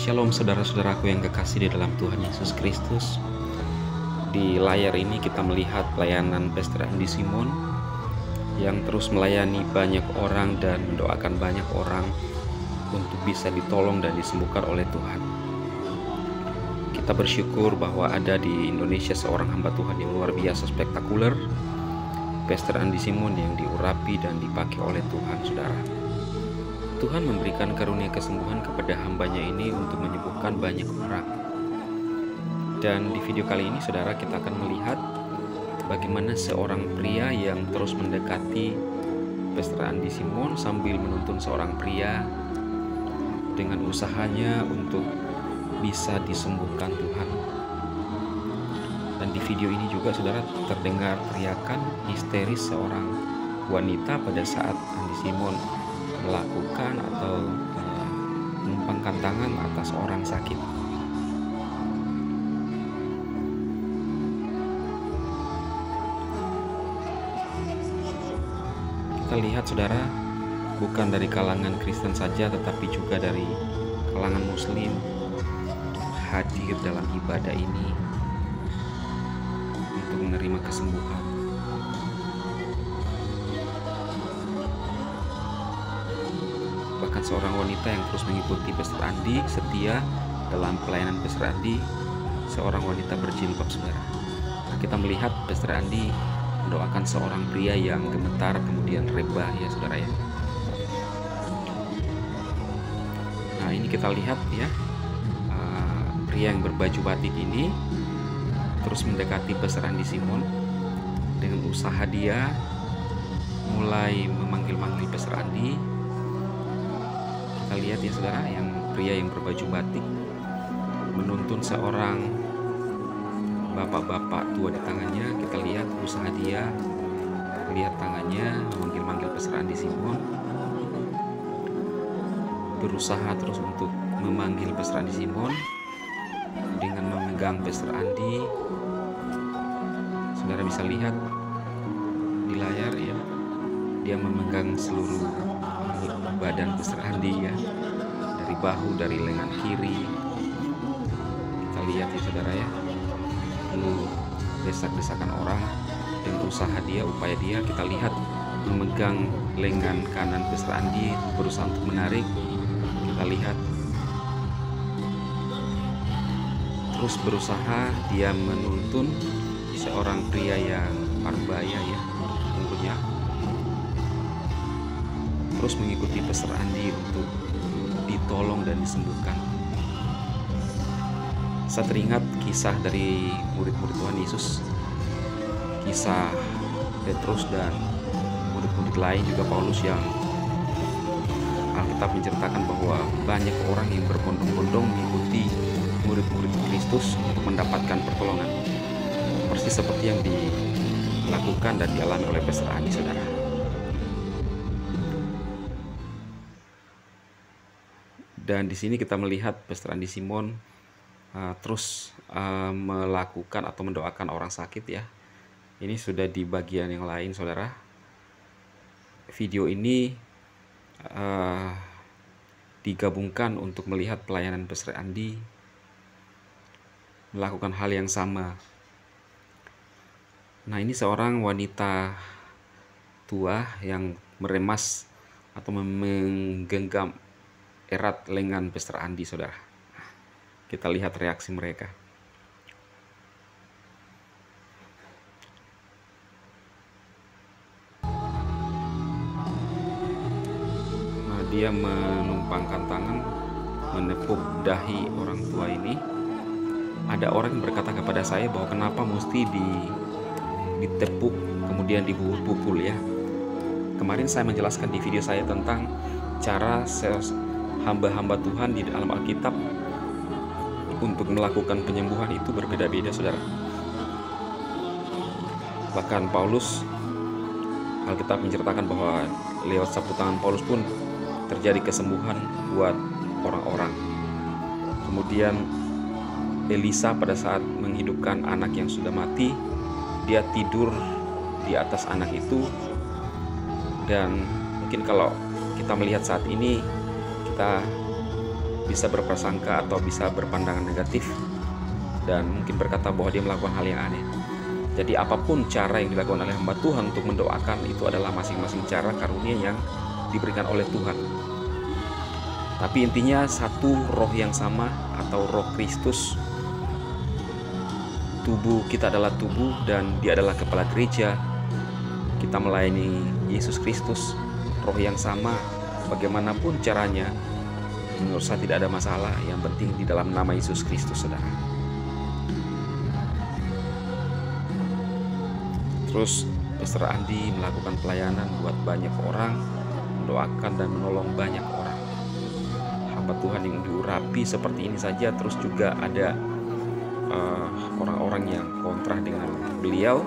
Shalom saudara-saudaraku yang kekasih di dalam Tuhan Yesus Kristus. Di layar ini kita melihat pelayanan Pastor Andi Simon yang terus melayani banyak orang dan mendoakan banyak orang untuk bisa ditolong dan disembuhkan oleh Tuhan. Kita bersyukur bahwa ada di Indonesia seorang hamba Tuhan yang luar biasa spektakuler, Pastor Andi Simon, yang diurapi dan dipakai oleh Tuhan, saudara. Tuhan memberikan karunia kesembuhan kepada hambanya ini untuk menyembuhkan banyak orang. Dan di video kali ini, saudara, kita akan melihat bagaimana seorang pria yang terus mendekati Pastor Andi Simon sambil menuntun seorang pria dengan usahanya untuk bisa disembuhkan Tuhan. Dan di video ini juga, saudara, terdengar teriakan histeris seorang wanita pada saat Andi Simon melakukan atau menumpangkan tangan atas orang sakit. Kita lihat, saudara, bukan dari kalangan Kristen saja tetapi juga dari kalangan Muslim hadir dalam ibadah ini untuk menerima kesembuhan. Bahkan seorang wanita yang terus mengikuti Pastor Andi, setia dalam pelayanan Pastor Andi, seorang wanita berjilbab, saudara. Nah, kita melihat Pastor Andi mendoakan seorang pria yang gemetar kemudian rebah, ya saudara ya. Nah, ini kita lihat ya, pria yang berbaju batik ini terus mendekati Pastor Andi Simon dengan usaha dia mulai memanggil-manggil Pastor Andi. Kita lihat ya, saudara, yang pria yang berbaju batik menuntun seorang bapak-bapak tua di tangannya. Kita lihat usaha dia, lihat tangannya memanggil-manggil Pastor Andi Simon, berusaha terus untuk memanggil Pastor Andi Simon dengan memegang Pastor Andi. Saudara bisa lihat di layar ya, dia memegang seluruh badan Pastor Andi ya, dari bahu, dari lengan kiri. Kita lihat ya, saudara ya, lalu desak-desakan orang dengan usaha dia, upaya dia. Kita lihat memegang lengan kanan Pastor Andi, berusaha untuk menarik. Kita lihat terus berusaha dia menuntun seorang pria yang parubaya ya, punggungnya terus mengikuti Pastor Andi untuk ditolong dan disembuhkan. Saya teringat kisah dari murid-murid Tuhan Yesus, kisah Petrus dan murid-murid lain juga Paulus, yang Alkitab menceritakan bahwa banyak orang yang berbondong-bondong mengikuti murid-murid Kristus untuk mendapatkan pertolongan, persis seperti yang dilakukan dan dialami oleh Pastor Andi, saudara. Dan di sini kita melihat Pastor Andi Simon terus melakukan atau mendoakan orang sakit ya. Ini sudah di bagian yang lain, saudara. Video ini digabungkan untuk melihat pelayanan Pastor Andi melakukan hal yang sama. Nah, ini seorang wanita tua yang meremas atau menggenggam erat lengan Pastor Andi, saudara. Kita lihat reaksi mereka. Nah, dia menumpangkan tangan, menepuk dahi orang tua ini. Ada orang yang berkata kepada saya bahwa kenapa mesti ditepuk kemudian dipukul ya. Kemarin saya menjelaskan di video saya tentang cara hamba-hamba Tuhan di dalam Alkitab untuk melakukan penyembuhan itu berbeda-beda, saudara. Bahkan Paulus, Alkitab menceritakan bahwa lewat sapu tangan Paulus pun terjadi kesembuhan buat orang-orang. Kemudian Elisa pada saat menghidupkan anak yang sudah mati, dia tidur di atas anak itu. Dan mungkin kalau kita melihat saat ini, kita bisa berprasangka atau bisa berpandangan negatif dan mungkin berkata bahwa dia melakukan hal yang aneh. Jadi apapun cara yang dilakukan oleh hamba Tuhan untuk mendoakan, itu adalah masing-masing cara karunia yang diberikan oleh Tuhan. Tapi intinya satu roh yang sama atau roh Kristus. Tubuh kita adalah tubuh dan dia adalah kepala gereja. Kita melayani Yesus Kristus, roh yang sama. Bagaimanapun caranya, menurut saya tidak ada masalah. Yang penting di dalam nama Yesus Kristus, saudara. Terus Pastor Andi melakukan pelayanan buat banyak orang, mendoakan dan menolong banyak orang. Hamba Tuhan yang diurapi seperti ini saja. Terus juga ada orang-orang yang kontra dengan beliau.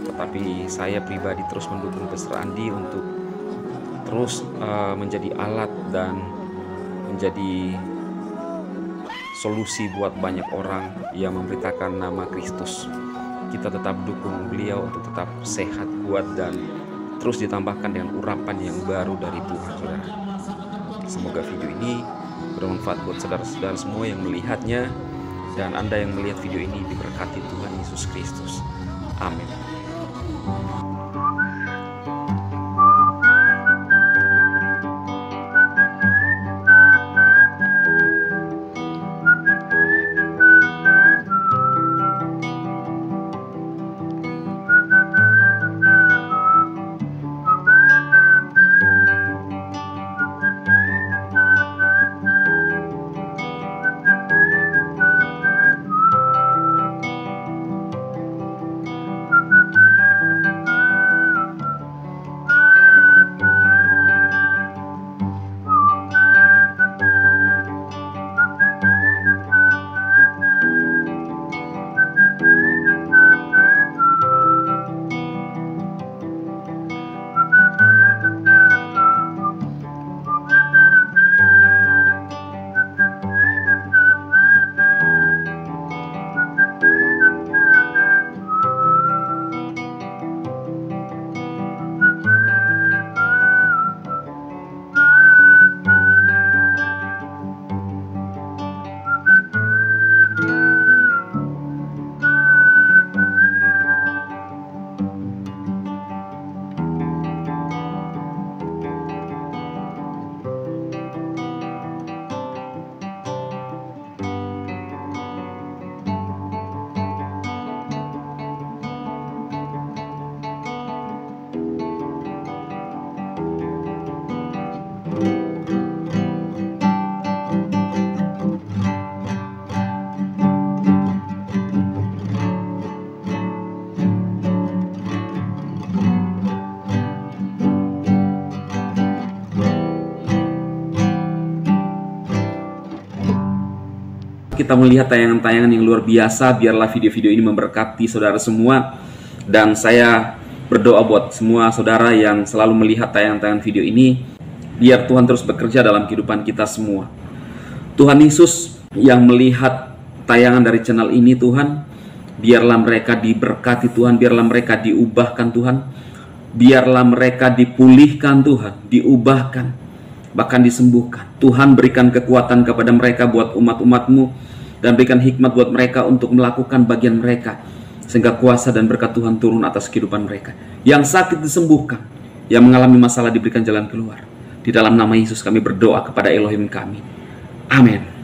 Tetapi saya pribadi terus mendukung Pastor Andi untuk terus menjadi alat dan menjadi solusi buat banyak orang yang memberitakan nama Kristus. Kita tetap dukung beliau untuk tetap sehat, kuat, dan terus ditambahkan dengan urapan yang baru dari Tuhan, saudara. Semoga video ini bermanfaat buat saudara-saudara semua yang melihatnya, dan Anda yang melihat video ini diberkati Tuhan Yesus Kristus. Amin. Kita melihat tayangan-tayangan yang luar biasa. Biarlah video-video ini memberkati saudara semua. Dan saya berdoa buat semua saudara yang selalu melihat tayangan-tayangan video ini. Biar Tuhan terus bekerja dalam kehidupan kita semua. Tuhan Yesus yang melihat tayangan dari channel ini, Tuhan, biarlah mereka diberkati Tuhan. Biarlah mereka diubahkan Tuhan. Biarlah mereka dipulihkan Tuhan, diubahkan, bahkan disembuhkan. Tuhan berikan kekuatan kepada mereka buat umat-umat-Mu, dan berikan hikmat buat mereka untuk melakukan bagian mereka, sehingga kuasa dan berkat Tuhan turun atas kehidupan mereka. Yang sakit disembuhkan, yang mengalami masalah diberikan jalan keluar. Di dalam nama Yesus kami berdoa kepada Elohim kami. Amin.